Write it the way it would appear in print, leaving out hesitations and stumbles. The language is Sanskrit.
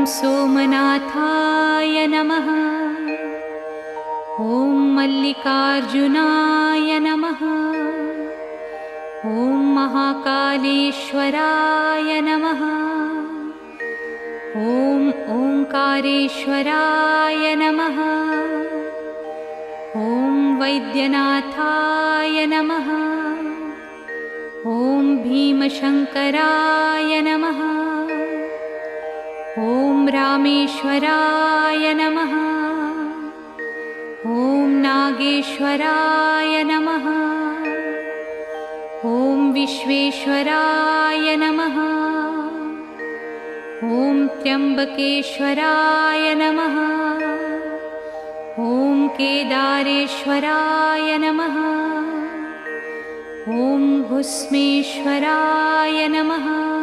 सोमनाथाय नमः। ॐ मल्लिकार्जुनाय नमः। ॐ महाकालेश्वराय नमः। ॐ ओंकारेश्वराय नमः। ॐ वैद्यनाथाय नमः। ॐ भीमशंकराय नमः। ॐ रामेश्वराय नमः। ॐ नागेश्वराय नमः। ॐ विश्वेश्वराय नमः। ॐ त्र्यंबकेश्वराय नमः। ॐ केदारेश्वराय नमः। ॐ भुस्मेश्वराय नमः।